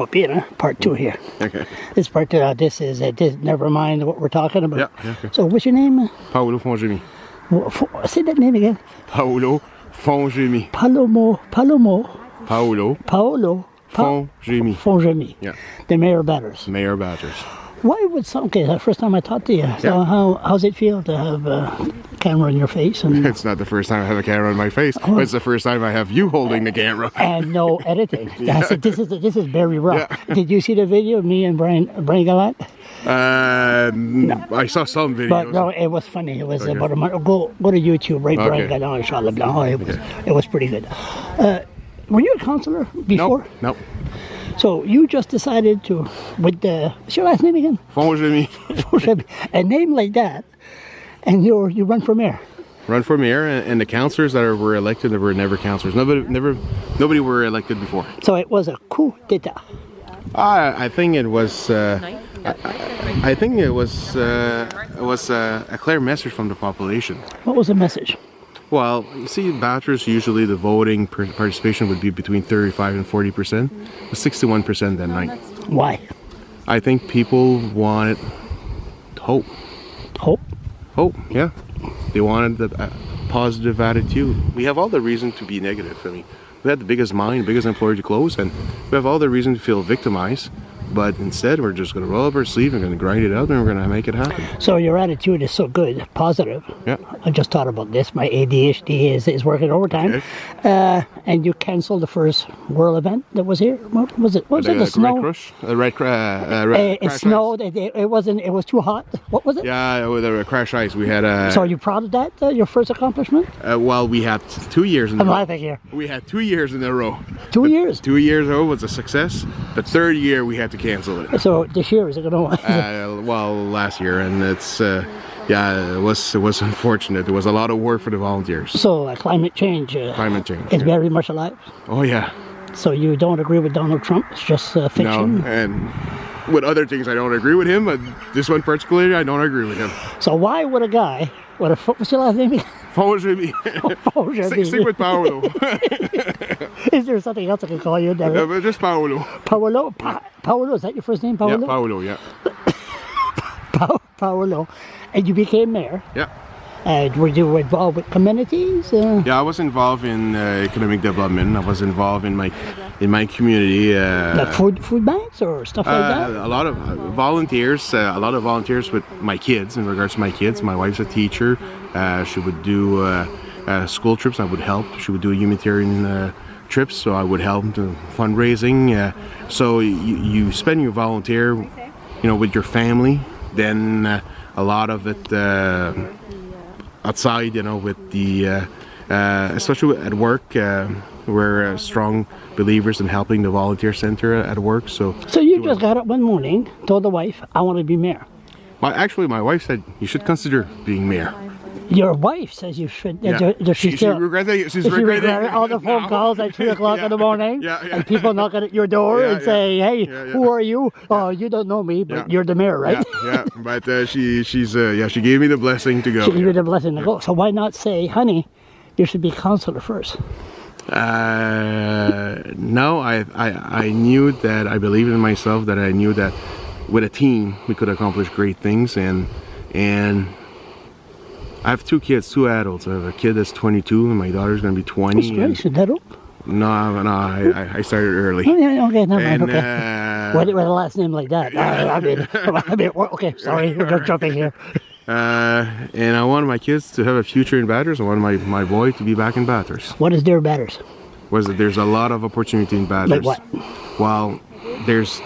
Papira, part 2 here. Okay. This part 2, this is, never mind what we're talking about. Yeah, okay. So what's your name? Paolo Fongemie. Say that name again. Paolo Fongemie. Paolo Fongemie. Yeah. The Mayor of Bathurst. Mayor Bathurst. Why would some, okay, that's the first time I talked to you. So how's it feel to have a camera in your face? And It's not the first time I have a camera in my face, but it's the first time I have you holding the camera. and no editing. I said, this is very rough. Yeah. Did you see the video of me and Brian Gallant? I saw some videos. But no, it was funny. It was about a month. Go to YouTube, right? Brian Gallant, Charlotte Blanc. Oh, it was pretty good. Were you a councillor before? Nope. So you just decided to, with the, what's your last name again? Fongemie. A name like that, and you run for mayor. Run for mayor, and the councillors that were elected were never councillors. Nobody were elected before. So it was a coup d'état. I think it was. I think it was a clear message from the population. What was the message? Well, you see, Bathurst, usually the voting participation would be between 35 and 40%, but 61% that night. Why? I think people wanted hope. Hope? Hope, yeah. They wanted a positive attitude. We have all the reason to be negative. I mean, we had the biggest mine, biggest employer to close, and we have all the reason to feel victimized. But instead, we're just going to roll up our sleeve, we're going to grind it out, and we're going to make it happen. So your attitude is so good, positive. Yeah. I just thought about this. My ADHD is working overtime. Okay. And you canceled the first World event that was here. What was it? What was it? The snow? It snowed. It wasn't. It was too hot. What was it? Yeah, with the crash ice. We had. So are you proud of that? Your first accomplishment? Well, we had 2 years in a I'm row. laughing here. We had 2 years in a row. 2 years. 2 years ago was a success. The third year we had to cancel it. So this year is it going to? Well, last year, and it's it was unfortunate. There was a lot of work for the volunteers. So climate change. Climate change is very much alive. Oh yeah. So you don't agree with Donald Trump? It's just fiction. No, and with other things I don't agree with him, but this one particularly I don't agree with him. So why would a guy? What's your last name? Fongemie. Stick with Paolo. Is there something else I can call you? Just Paolo. Paolo? Paolo, is that your first name, Paolo? Yeah, Paolo, yeah. Paolo. And you became mayor? Yeah. Were you involved with communities? Yeah, I was involved in economic development. I was involved in my community. Like food banks or stuff like that? A lot of volunteers. A lot of volunteers with my kids. In regards to my kids, my wife's a teacher. She would do school trips. I would help. She would do humanitarian trips, so I would help to fundraising. So you spend your volunteer, with your family. Then a lot of it outside, with the especially at work. We're strong believers in helping the volunteer center at work. So you just got up one morning, told the wife, "I want to be mayor." My wife said you should consider being mayor. Your wife says you should. Yeah. She regretted all the phone calls at 3 o'clock in the morning, and people knocking at your door and say, "Hey, who are you? Oh, you don't know me, but you're the mayor, right?" Yeah. But she gave me the blessing to go. She gave you the blessing to go. So why not say, "Honey, you should be councillor first"? No, I knew that. I believed in myself. That I knew that with a team we could accomplish great things, and I have 2 kids, 2 adults. I have a kid that's 22 and my daughter's going to be 20. Should that up? No, I started early. Oh, yeah, okay, never mind, and, okay. With a last name like that. Okay, sorry, we're jumping here. And I wanted my kids to have a future in Bathurst. I wanted my boy to be back in Bathurst. What is there Bathurst? There's a lot of opportunity in Bathurst. Like what? Well, there's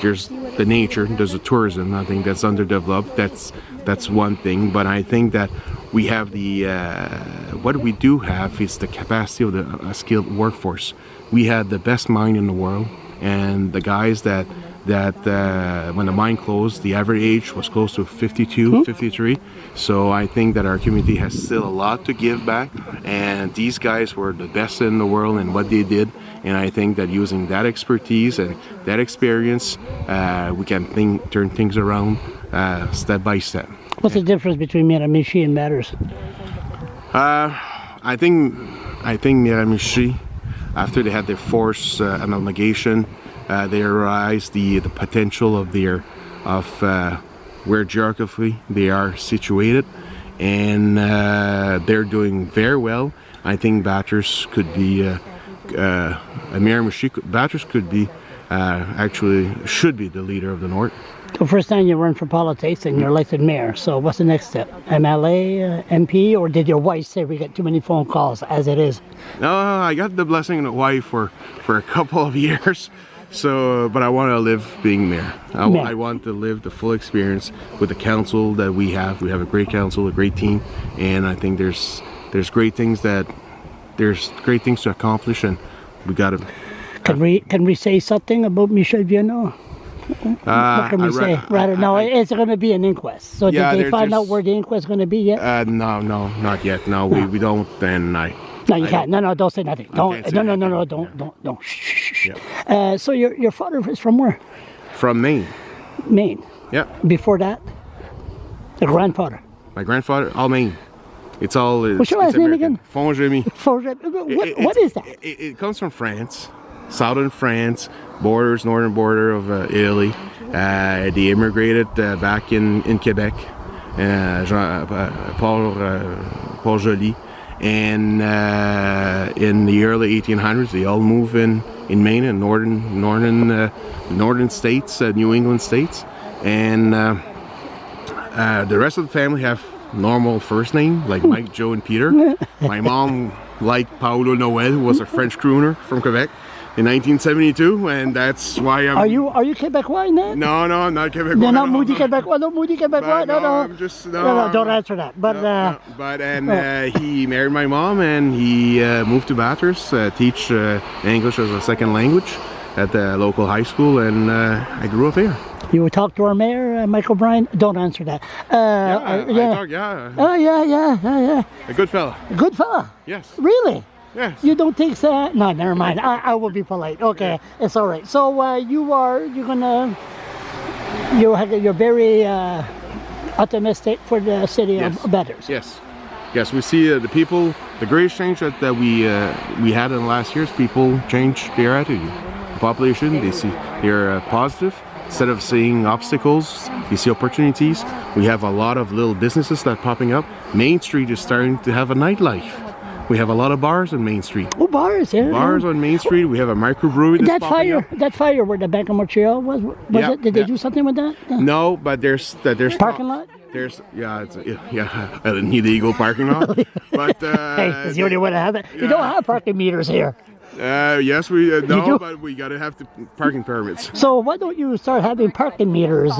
the nature, there's the tourism. I think that's underdeveloped. That's one thing. But I think that we have what we do have is the capacity of the skilled workforce. We had the best mine in the world, and the guys that when the mine closed, the average age was close to 52, 53. So I think that our community has still a lot to give back, and these guys were the best in the world in what they did. And I think that using that expertise and that experience, we can turn things around step by step. What's the difference between Miramichi and Bathurst? I think Miramichi, after they had their forced amalgamation, they realize the potential of where geographically they are situated, and they're doing very well. I think Bathurst could be Bathurst could be actually should be the leader of the North. The first time you run for politics and you're elected mayor, so what's the next step? MLA, MP, or did your wife say we get too many phone calls as it is? No, I got the blessing of the wife for a couple of years, so but I want to live being mayor. I want to live the full experience with the council that we have. We have a great council, a great team, and I think there's great things to accomplish, and we got to. Can we say something about Michel Vienno? What can we say? It's going to be an inquest. So did they find out where the inquest is going to be yet? No, not yet. No, we don't. And No, you can't. No, don't say nothing. Don't. Don't. Shh. Yeah. So your father is from where? From Maine. Maine. Yeah. Before that, the grandfather. My grandfather, all Maine. It's all. What's your last name again? Fongemie. What is that? It comes from France, southern France, northern border of Italy. They immigrated back in Quebec, Paul Joly, and in the early 1800s they all moved in Maine and northern states, New England states, and the rest of the family have normal first name like Mike, Joe, and Peter. My mom liked Paolo Noel, who was a French crooner from Quebec in 1972, and that's why I'm. Are you Quebecois now? No, I'm not Quebecois. You're not Moody Quebecois. No, Moody Quebecois. No. I'm just no. Don't answer that. But he married my mom, and he moved to Bathurst, teach English as a second language at the local high school, and I grew up here. You would talk to our mayor, Mike O'Brien? Don't answer that. I talk, Oh, yeah. A good fella. A good fella? Yes. Really? Yes. You don't think so? No, never mind. I will be polite. Okay, yeah. It's all right. So you're very optimistic for the city of Bathurst. Yes. We see the people. The greatest change that we had in the last years. People change their attitude. The population, they're positive. Instead of seeing obstacles, you see opportunities. We have a lot of little businesses that are popping up. Main Street is starting to have a nightlife. We have a lot of bars on Main Street. Oh, bars, yeah. Bars on Main Street. We have a microbrewery that's popping up. That fire where the Bank of Montreal was it? Did they do something with that? No, but there's parking lot. It's an illegal parking lot. But hey, it's the only way to have it. You don't have parking meters here. Yes, but we gotta have the parking permits. So why don't you start having parking meters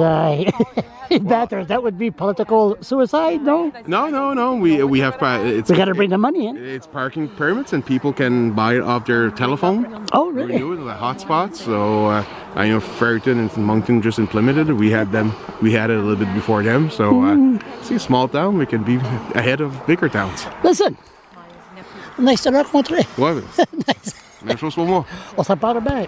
in Bathurst? That would be political suicide, no? No. We have. We gotta bring the money in. It's parking permits, and people can buy it off their telephone. Oh, really? Renew it, the hotspots. So I know Ferryton and Moncton just implemented it. We had it a little bit before them. So see, small town, we can be ahead of bigger towns. Listen, nice to rencontrer. Ouais. Nice. Même chose pour moi. On s'en parle bien.